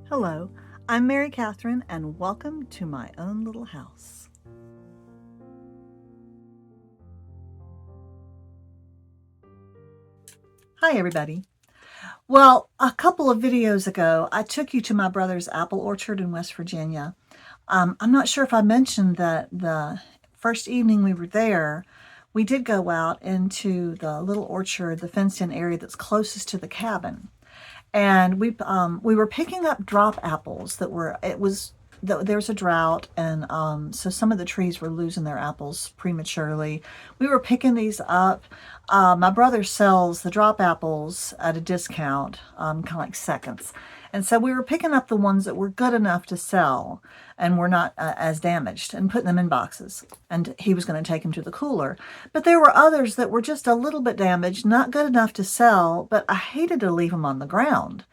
Hello, I'm Mary Catherine, and welcome to my own little house. Hi, everybody. Well, a couple of videos ago, I took you to my brother's apple orchard in West Virginia. I'm not sure if I mentioned that the first evening we were there, we did go out into the little orchard, the fenced-in area that's closest to the cabin. And we were picking up drop apples there was a drought, and so some of the trees were losing their apples prematurely. We were picking these up. My brother sells the drop apples at a discount, kind of like seconds. And so we were picking up the ones that were good enough to sell and were not as damaged, and putting them in boxes. And he was going to take them to the cooler. But there were others that were just a little bit damaged, not good enough to sell, but I hated to leave them on the ground.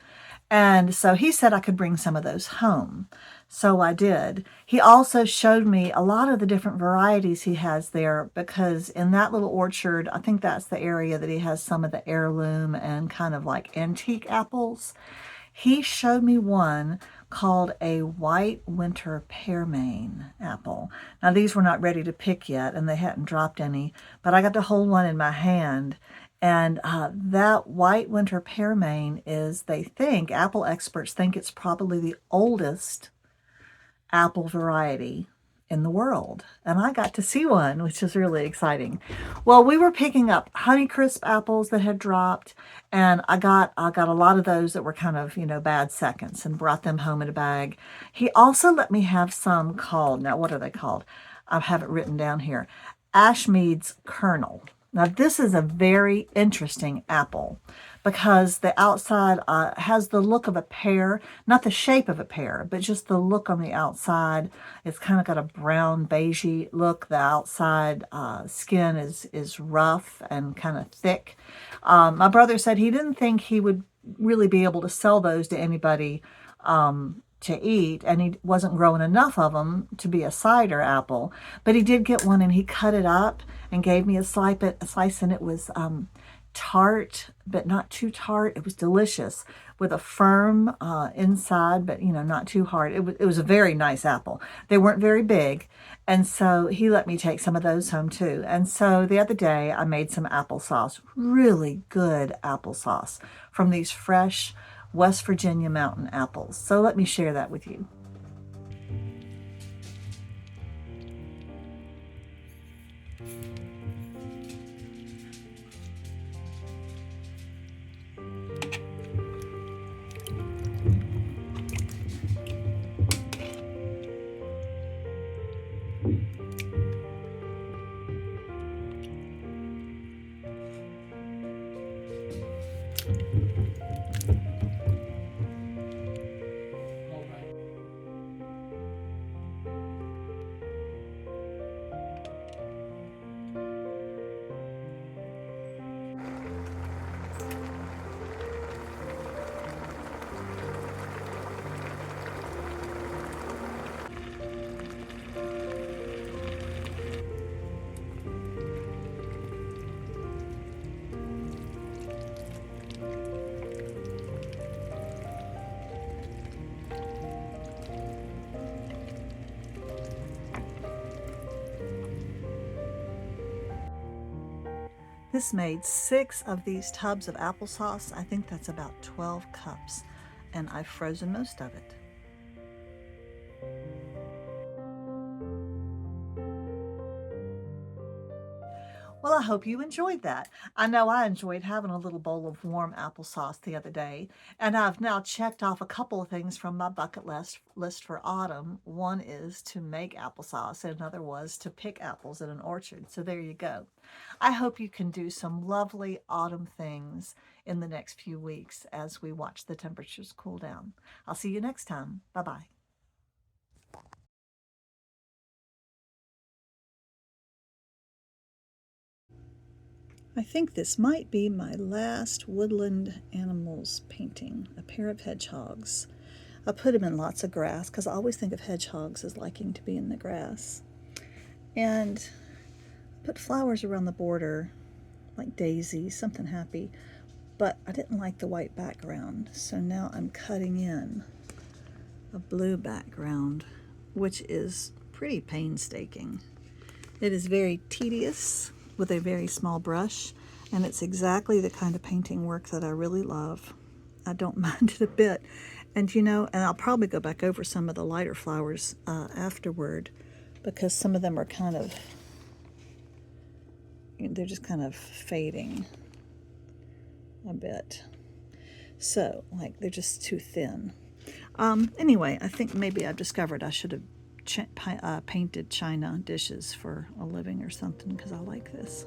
And so he said I could bring some of those home. So I did. He also showed me a lot of the different varieties he has there, because in that little orchard, I think that's the area that he has some of the heirloom and kind of like antique apples. He showed me one called a white winter pearmain apple. Now, these were not ready to pick yet, and they hadn't dropped any, but I got to hold one in my hand. And that white winter pearmain is, apple experts think it's probably the oldest apple variety in the world. And I got to see one, which is really exciting. Well, we were picking up Honeycrisp apples that had dropped, and I got a lot of those that were kind of, bad seconds, and brought them home in a bag. He also let me have some called, now what are they called? I have it written down here. Ashmeade's Kernel. Now, this is a very interesting apple because the outside has the look of a pear, not the shape of a pear, but just the look on the outside. It's kind of got a brown beigey look. The outside skin is rough and kind of thick. My brother said he didn't think he would really be able to sell those to anybody to eat, and he wasn't growing enough of them to be a cider apple. But he did get one, and he cut it up and gave me a slice, and it was tart, but not too tart. It was delicious with a firm inside, but not too hard. It was a very nice apple. They weren't very big, and so he let me take some of those home too. And so the other day I made some applesauce, really good applesauce from these fresh West Virginia mountain apples. So let me share that with you. This made 6 of these tubs of applesauce. I think that's about 12 cups, and I've frozen most of it. Well, I hope you enjoyed that. I know I enjoyed having a little bowl of warm applesauce the other day, and I've now checked off a couple of things from my bucket list for autumn. One is to make applesauce, and another was to pick apples in an orchard. So there you go. I hope you can do some lovely autumn things in the next few weeks as we watch the temperatures cool down. I'll see you next time. Bye-bye. I think this might be my last woodland animals painting, a pair of hedgehogs. I put them in lots of grass because I always think of hedgehogs as liking to be in the grass. And put flowers around the border, like daisies, something happy. But I didn't like the white background, so now I'm cutting in a blue background, which is pretty painstaking. It is very tedious with a very small brush, and it's exactly the kind of painting work that I really love. I don't mind it a bit. And you know, and I'll probably go back over some of the lighter flowers afterward, because some of them are kind of, they're just kind of fading a bit. So, like, they're just too thin. Anyway, I think maybe I've discovered I should have painted china dishes for a living or something, because I like this.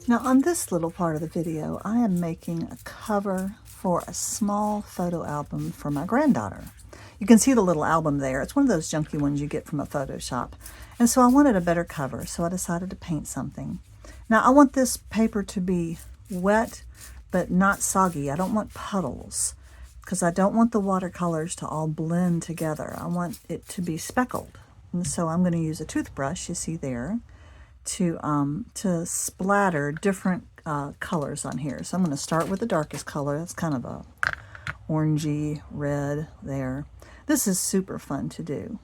Now on this little part of the video, I am making a cover for a small photo album for my granddaughter. You can see the little album there. It's one of those junky ones you get from a photo shop. And so I wanted a better cover, so I decided to paint something. Now I want this paper to be wet, but not soggy. I don't want puddles, because I don't want the watercolors to all blend together. I want it to be speckled. And so I'm going to use a toothbrush, you see there, to splatter different colors on here. So I'm going to start with the darkest color. That's kind of a orangey red there. This is super fun to do.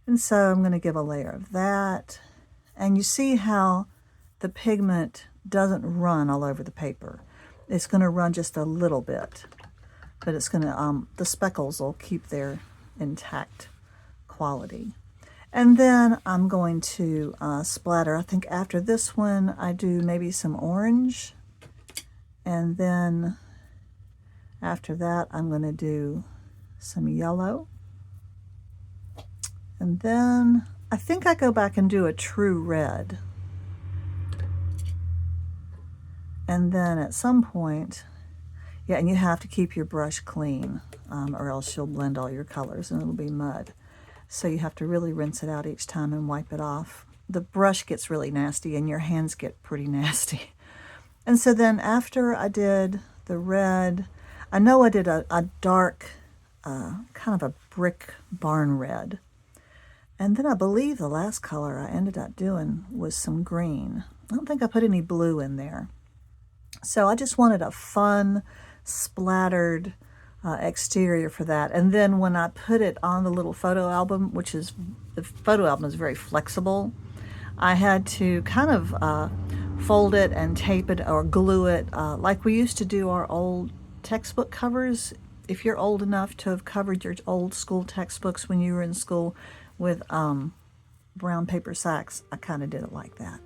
And so I'm going to give a layer of that. And you see how the pigment doesn't run all over the paper. It's going to run just a little bit, but it's going to, the speckles will keep their intact quality. And then I'm going to splatter. I think after this one, I do maybe some orange. And then after that, I'm going to do some yellow. And then I think I go back and do a true red. And then at some point, yeah, and you have to keep your brush clean, or else you'll blend all your colors and it'll be mud. So you have to really rinse it out each time and wipe it off. The brush gets really nasty and your hands get pretty nasty. And so then after I did the red, I know I did a dark, kind of a brick barn red. And then I believe the last color I ended up doing was some green. I don't think I put any blue in there. So I just wanted a fun, splattered exterior for that. And then when I put it on the little photo album, which is, the photo album is very flexible, I had to kind of fold it and tape it or glue it like we used to do our old textbook covers. If you're old enough to have covered your old school textbooks when you were in school with brown paper sacks, I kind of did it like that.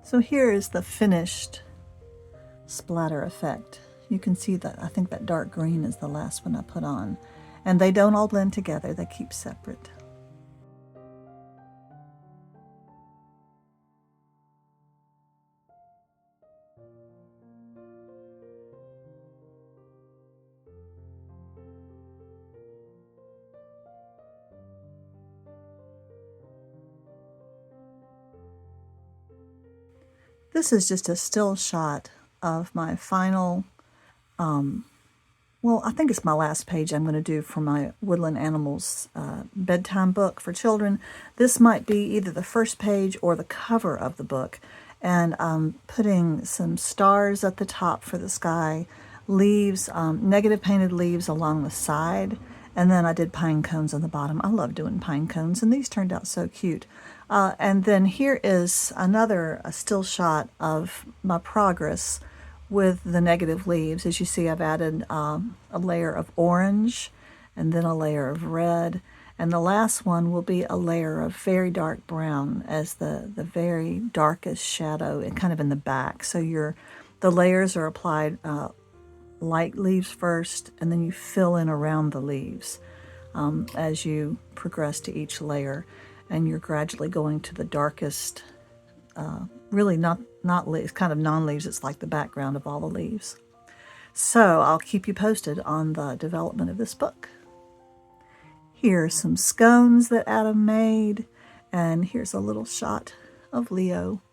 So here is the finished splatter effect. You can see that I think that dark green is the last one I put on. And they don't all blend together, they keep separate. This is just a still shot of my final, well, I think it's my last page I'm going to do for my Woodland Animals bedtime book for children. This might be either the first page or the cover of the book. And I'm putting some stars at the top for the sky, leaves, negative painted leaves along the side, and then I did pine cones on the bottom. I love doing pine cones, and these turned out so cute. And then here is another still shot of my progress with the negative leaves. As you see, I've added a layer of orange and then a layer of red. And the last one will be a layer of very dark brown as the very darkest shadow and kind of in the back. So the layers are applied light leaves first, and then you fill in around the leaves as you progress to each layer. And you're gradually going to the darkest, really not leaves, kind of non-leaves. It's like the background of all the leaves. So I'll keep you posted on the development of this book. Here are some scones that Adam made, and here's a little shot of Leo.